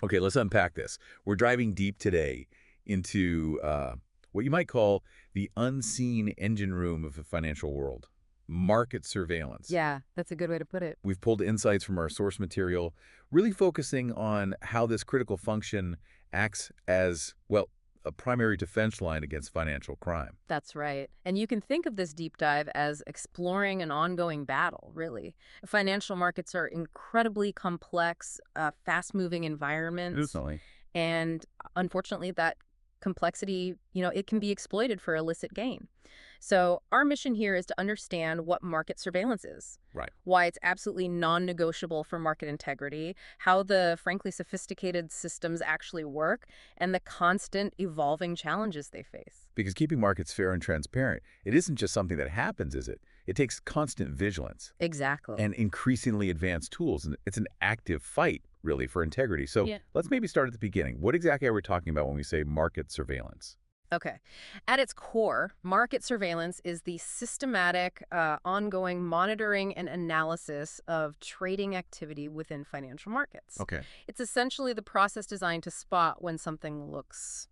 Okay, let's unpack this. We're driving deep today into what you might call the unseen engine room of the financial world, market surveillance. Yeah, that's a good way to put it. We've pulled insights from our source material, really focusing on how this critical function acts as, well, a primary defense line against financial crime. That's right. And you can think of this deep dive as exploring an ongoing battle, really. Financial markets are incredibly complex, fast-moving environments, Definitely. and unfortunately that complexity, it can be exploited for illicit gain. So our mission here is to understand what market surveillance is, Right. why it's absolutely non-negotiable for market integrity, how the frankly sophisticated systems actually work, and the constant evolving challenges they face. Because keeping markets fair and transparent, it isn't just something that happens, is it? It takes constant vigilance Exactly. and increasingly advanced tools. And it's an active fight, really, for integrity. So Yeah. let's maybe start at the beginning. What exactly are we talking about when we say market surveillance? Okay. At its core, market surveillance is the systematic, ongoing monitoring and analysis of trading activity within financial markets. Okay. It's essentially the process designed to spot when something looks,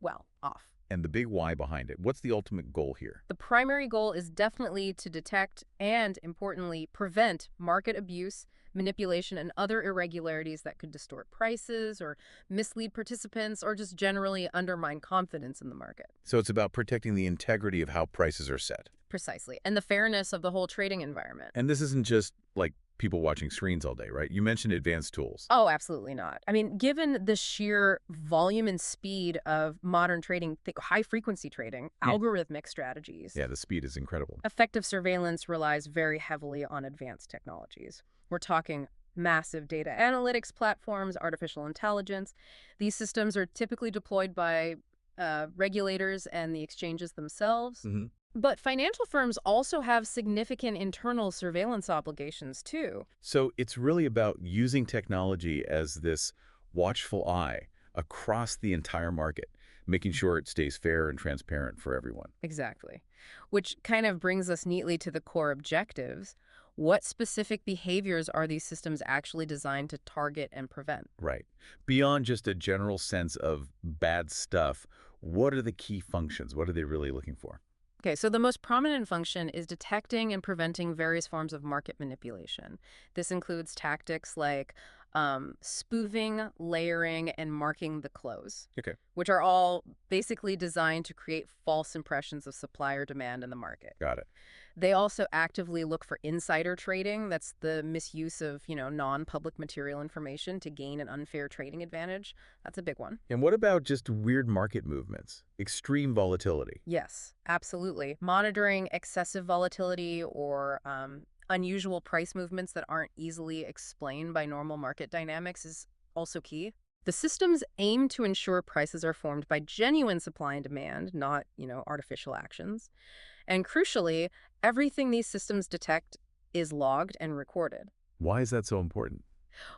well, off. And the big why behind it. What's the ultimate goal here? The primary goal is definitely to detect and, importantly, prevent market abuse, manipulation, and other irregularities that could distort prices or mislead participants or just generally undermine confidence in the market. So it's about protecting the integrity of how prices are set. Precisely. And the fairness of the whole trading environment. And this isn't just like people watching screens all day, right? You mentioned advanced tools. Oh, absolutely not. I mean, given the sheer volume and speed of modern trading, high-frequency trading, algorithmic strategies, Yeah, the speed is incredible. effective surveillance relies very heavily on advanced technologies. We're talking massive data analytics platforms, artificial intelligence. These systems are typically deployed by regulators and the exchanges themselves. Hmm. But financial firms also have significant internal surveillance obligations, too. So it's really about using technology as this watchful eye across the entire market, making sure it stays fair and transparent for everyone. Exactly. Which kind of brings us neatly to the core objectives. What specific behaviors are these systems actually designed to target and prevent? Right. Beyond just a general sense of bad stuff, what are the key functions? What are they really looking for? Okay, so the most prominent function is detecting and preventing various forms of market manipulation. This includes tactics like spoofing, layering, and marking the close, Okay. which are all basically designed to create false impressions of supply or demand in the market. Got it. They also actively look for insider trading. That's the misuse of, non-public material information to gain an unfair trading advantage. That's a big one. And what about just weird market movements, extreme volatility? Yes, absolutely. Monitoring excessive volatility or unusual price movements that aren't easily explained by normal market dynamics is also key. The systems aim to ensure prices are formed by genuine supply and demand, not, artificial actions. And crucially, everything these systems detect is logged and recorded. Why is that so important?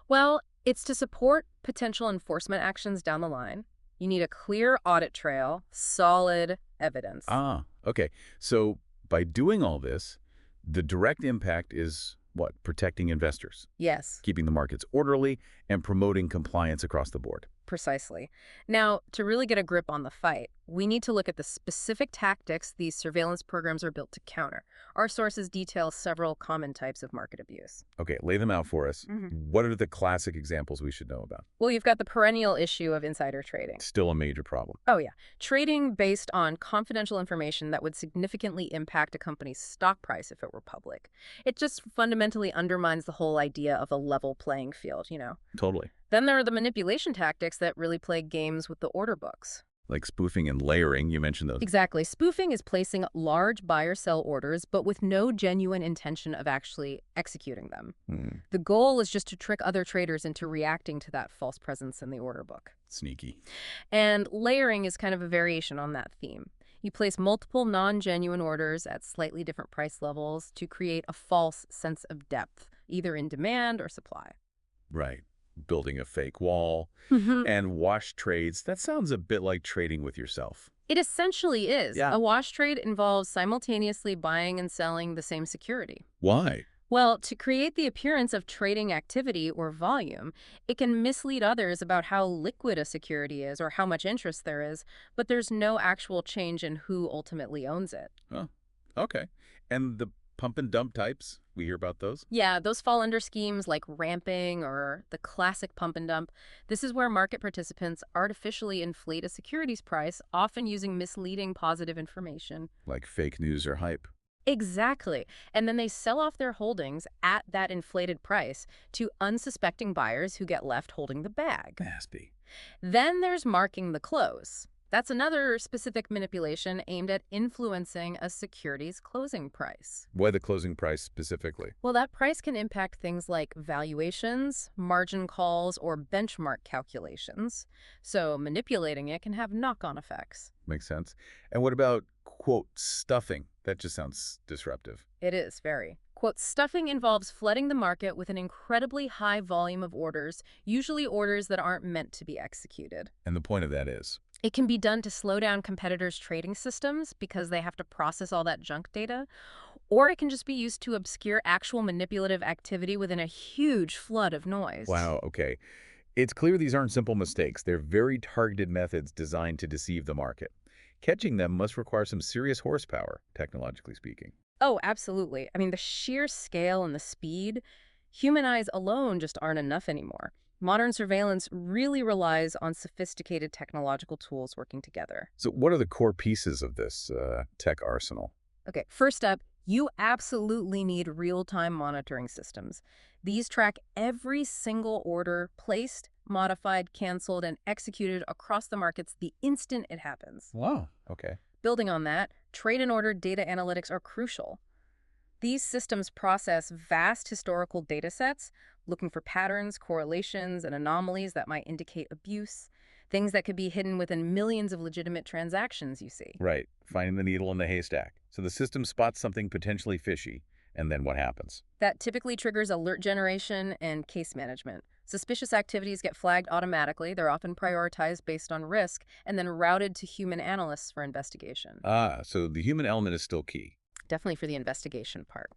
Well, it's to support potential enforcement actions down the line. You need a clear audit trail, solid evidence. Ah, okay. So by doing all this, the direct impact is what? Protecting investors, Yes, keeping the markets orderly, and promoting compliance across the board. precisely. Now, to really get a grip on the fight, we need to look at the specific tactics these surveillance programs are built to counter. Our sources detail several common types of market abuse. Okay, lay them out for us. What are the classic examples we should know about? Well, you've got the perennial issue of insider trading. Still a major problem. Oh, yeah. Trading based on confidential information that would significantly impact a company's stock price if it were public. It just fundamentally undermines the whole idea of a level playing field. Totally. Then there are the manipulation tactics that really play games with the order books. Like spoofing and layering, you mentioned those. Exactly. Spoofing is placing large buy-or-sell orders, but with no genuine intention of actually executing them. The goal is just to trick other traders into reacting to that false presence in the order book. Sneaky. And layering is kind of a variation on that theme. You place multiple non-genuine orders at slightly different price levels to create a false sense of depth, either in demand or supply. Right. Building a fake wall and wash trades. That sounds a bit like trading with yourself. It essentially is. Yeah. A wash trade involves simultaneously buying and selling the same security. Why? Well, to create the appearance of trading activity or volume, it can mislead others about how liquid a security is or how much interest there is, but there's no actual change in who ultimately owns it. Oh, okay. And the pump and dump types, we hear about those? Yeah, those fall under schemes like ramping or the classic pump and dump. This is where market participants artificially inflate a securities price, often using misleading positive information. Like fake news or hype? Exactly. And then they sell off their holdings at that inflated price to unsuspecting buyers who get left holding the bag. Nasty. Then there's marking the close. That's another specific manipulation aimed at influencing a security's closing price. Why the closing price specifically? Well, that price can impact things like valuations, margin calls, or benchmark calculations. So manipulating it can have knock-on effects. Makes sense. And what about, quote, stuffing? That just sounds disruptive. It is very. Quote, stuffing involves flooding the market with an incredibly high volume of orders, usually orders that aren't meant to be executed. And the point of that is? It can be done to slow down competitors' trading systems because they have to process all that junk data, or it can just be used to obscure actual manipulative activity within a huge flood of noise. Wow, okay. It's clear these aren't simple mistakes. They're very targeted methods designed to deceive the market. Catching them must require some serious horsepower, technologically speaking. Oh, absolutely. I mean, the sheer scale and the speed, human eyes alone just aren't enough anymore. Modern surveillance really relies on sophisticated technological tools working together. So what are the core pieces of this tech arsenal? Okay, first up, you absolutely need real-time monitoring systems. These track every single order placed, modified, canceled, and executed across the markets the instant it happens. Wow. Okay. Building on that, trade and order data analytics are crucial. These systems process vast historical data sets, looking for patterns, correlations, and anomalies that might indicate abuse, things that could be hidden within millions of legitimate transactions, you see. Right. Finding the needle in the haystack. So the system spots something potentially fishy, and then what happens? That typically triggers alert generation and case management. Suspicious activities get flagged automatically. They're often prioritized based on risk and then routed to human analysts for investigation. Ah, so the human element is still key. Definitely for the investigation part.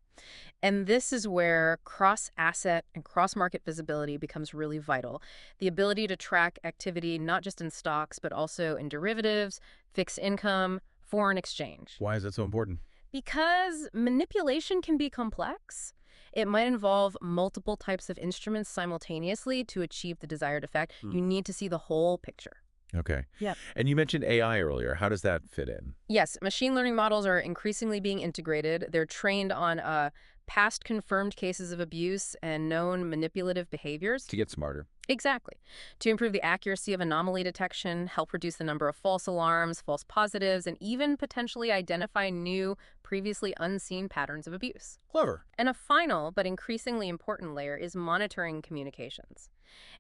And this is where cross-asset and cross-market visibility becomes really vital. The ability to track activity not just in stocks, but also in derivatives, fixed income, foreign exchange. Why is that so important? Because manipulation can be complex. It might involve multiple types of instruments simultaneously to achieve the desired effect. You need to see the whole picture. Okay. Yep. And you mentioned AI earlier. How does that fit in? Yes, machine learning models are increasingly being integrated. They're trained on past confirmed cases of abuse and known manipulative behaviors. To get smarter. Exactly. To improve the accuracy of anomaly detection, help reduce the number of false alarms, false positives, and even potentially identify new, previously unseen patterns of abuse. Clever. And a final, but increasingly important layer is monitoring communications.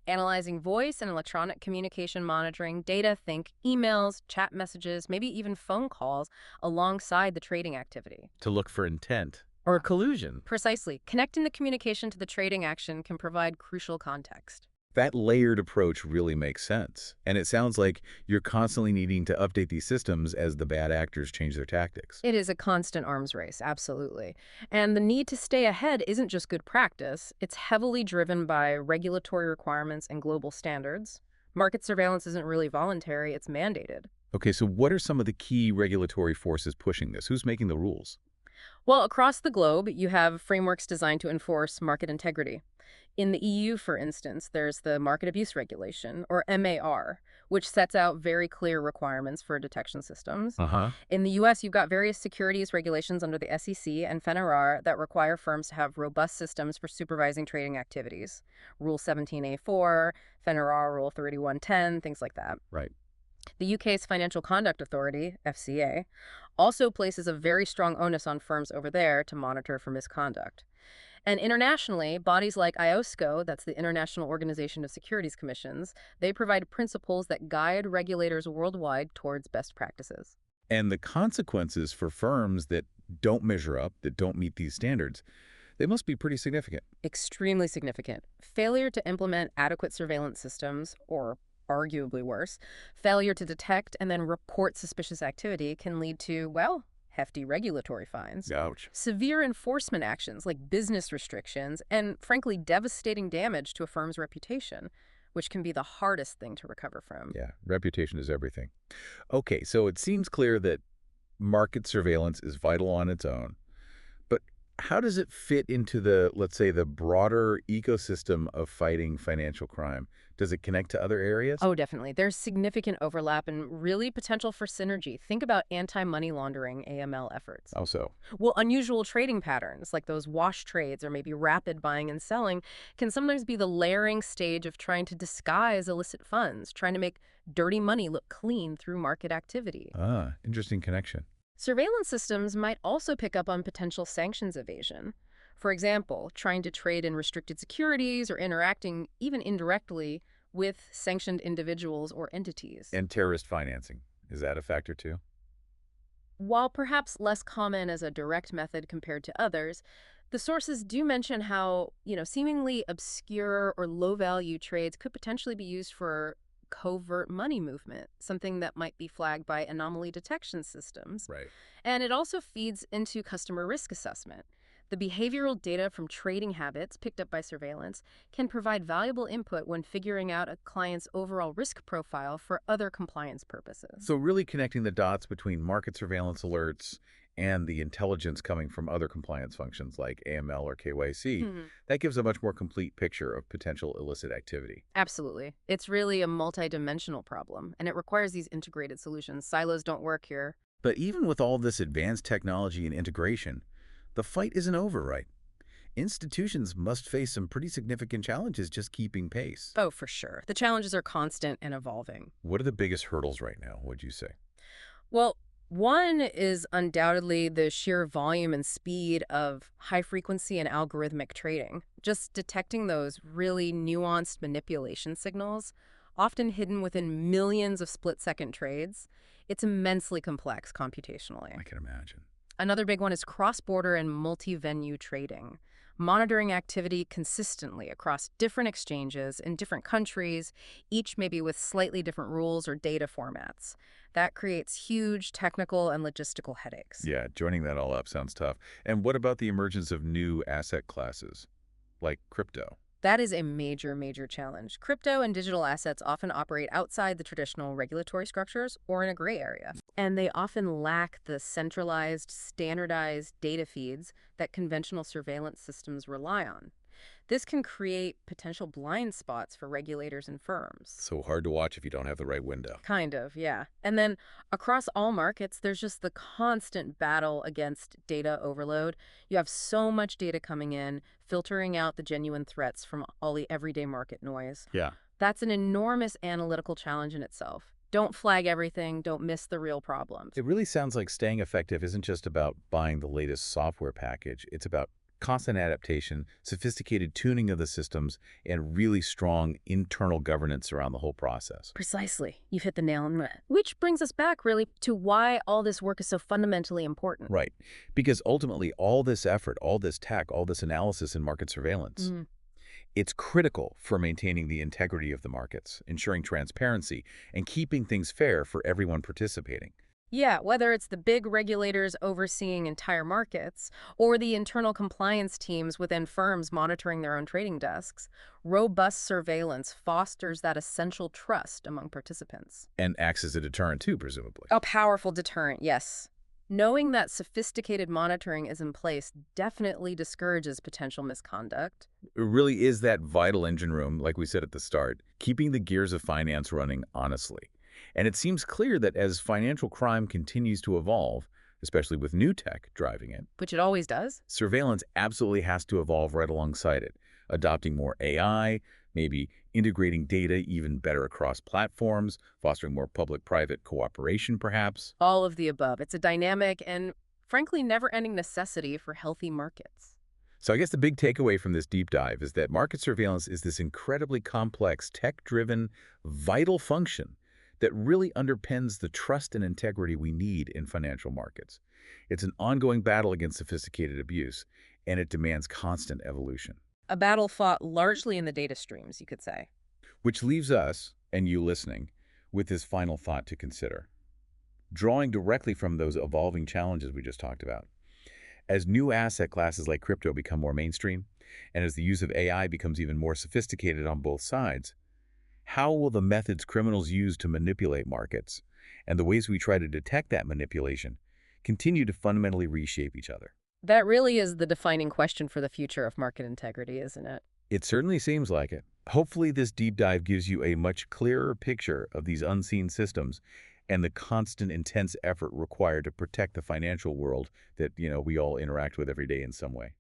Analyzing voice and electronic communication monitoring data, think emails, chat messages, maybe even phone calls alongside the trading activity. To look for intent. Or collusion. Precisely. Connecting the communication to the trading action can provide crucial context. That layered approach really makes sense. And it sounds like you're constantly needing to update these systems as the bad actors change their tactics. It is a constant arms race, absolutely. And the need to stay ahead isn't just good practice. It's heavily driven by regulatory requirements and global standards. Market surveillance isn't really voluntary, it's mandated. Okay, so what are some of the key regulatory forces pushing this? Who's making the rules? Well, across the globe, you have frameworks designed to enforce market integrity. In the EU, for instance, there's the Market Abuse Regulation, or MAR, which sets out very clear requirements for detection systems. Uh-huh. In the US, you've got various securities regulations under the SEC and FINRA that require firms to have robust systems for supervising trading activities. Rule 17A4, FINRA Rule 3110, things like that. Right. The UK's Financial Conduct Authority, FCA, also places a very strong onus on firms over there to monitor for misconduct. And internationally, bodies like IOSCO, that's the International Organization of Securities Commissions, they provide principles that guide regulators worldwide towards best practices. And the consequences for firms that don't measure up, that don't meet these standards, they must be pretty significant. Extremely significant. Failure to implement adequate surveillance systems, or arguably worse, failure to detect and then report suspicious activity can lead to, well, hefty regulatory fines, Ouch. severe enforcement actions like business restrictions, and frankly, devastating damage to a firm's reputation, which can be the hardest thing to recover from. Yeah, reputation is everything. Okay, so it seems clear that market surveillance is vital on its own. But how does it fit into the, let's say, the broader ecosystem of fighting financial crime? Does it connect to other areas? Oh, definitely. There's significant overlap and really potential for synergy. Think about anti-money laundering AML efforts. How so? Well, unusual trading patterns, like those wash trades or maybe rapid buying and selling, can sometimes be the layering stage of trying to disguise illicit funds, trying to make dirty money look clean through market activity. Ah, interesting connection. Surveillance systems might also pick up on potential sanctions evasion. For example, trying to trade in restricted securities or interacting, even indirectly, with sanctioned individuals or entities. And terrorist financing. Is that a factor too? While perhaps less common as a direct method compared to others, the sources do mention how, seemingly obscure or low-value trades could potentially be used for covert money movement, something that might be flagged by anomaly detection systems. Right. And it also feeds into customer risk assessment. The behavioral data from trading habits picked up by surveillance can provide valuable input when figuring out a client's overall risk profile for other compliance purposes. So really connecting the dots between market surveillance alerts and the intelligence coming from other compliance functions like AML or KYC, Hmm. that gives a much more complete picture of potential illicit activity. Absolutely. It's really a multidimensional problem, and it requires these integrated solutions. Silos don't work here. But even with all this advanced technology and integration, the fight isn't over, right? Institutions must face some pretty significant challenges just keeping pace. Oh, for sure. The challenges are constant and evolving. What are the biggest hurdles right now, would you say? Well, one is undoubtedly the sheer volume and speed of high frequency and algorithmic trading. Just detecting those really nuanced manipulation signals, often hidden within millions of split-second trades. It's immensely complex computationally. I can imagine. Another big one is cross-border and multi-venue trading, monitoring activity consistently across different exchanges in different countries, each maybe with slightly different rules or data formats. That creates huge technical and logistical headaches. Yeah, joining that all up sounds tough. And what about the emergence of new asset classes, like crypto? That is a major, major challenge. Crypto and digital assets often operate outside the traditional regulatory structures or in a gray area. And they often lack the centralized, standardized data feeds that conventional surveillance systems rely on. This can create potential blind spots for regulators and firms. So hard to watch if you don't have the right window. Kind of, yeah. And then across all markets, there's just the constant battle against data overload. You have so much data coming in, filtering out the genuine threats from all the everyday market noise. Yeah. That's an enormous analytical challenge in itself. Don't flag everything, don't miss the real problems. It really sounds like staying effective isn't just about buying the latest software package. It's about constant adaptation, sophisticated tuning of the systems, and really strong internal governance around the whole process. Precisely. You've hit the nail on the head. Which brings us back, really, to why all this work is so fundamentally important. Right. Because ultimately, all this effort, all this tech, all this analysis and market surveillance, Mhm. it's critical for maintaining the integrity of the markets, ensuring transparency, and keeping things fair for everyone participating. Yeah, whether it's the big regulators overseeing entire markets or the internal compliance teams within firms monitoring their own trading desks, robust surveillance fosters that essential trust among participants. And acts as a deterrent too, presumably. A powerful deterrent, yes. Knowing that sophisticated monitoring is in place definitely discourages potential misconduct. It really is that vital engine room, like we said at the start, keeping the gears of finance running honestly. And it seems clear that as financial crime continues to evolve, especially with new tech driving it, Which it always does. surveillance absolutely has to evolve right alongside it, adopting more AI, maybe integrating data even better across platforms, fostering more public-private cooperation perhaps. All of the above. It's a dynamic and, frankly, never-ending necessity for healthy markets. So I guess the big takeaway from this deep dive is that market surveillance is this incredibly complex, tech-driven, vital function that really underpins the trust and integrity we need in financial markets. It's an ongoing battle against sophisticated abuse, and it demands constant evolution. A battle fought largely in the data streams, you could say. Which leaves us, and you listening, with this final thought to consider. drawing directly from those evolving challenges we just talked about. As new asset classes like crypto become more mainstream, and as the use of AI becomes even more sophisticated on both sides, how will the methods criminals use to manipulate markets and the ways we try to detect that manipulation continue to fundamentally reshape each other? That really is the defining question for the future of market integrity, isn't it? It certainly seems like it. Hopefully, this deep dive gives you a much clearer picture of these unseen systems and the constant intense effort required to protect the financial world that, we all interact with every day in some way.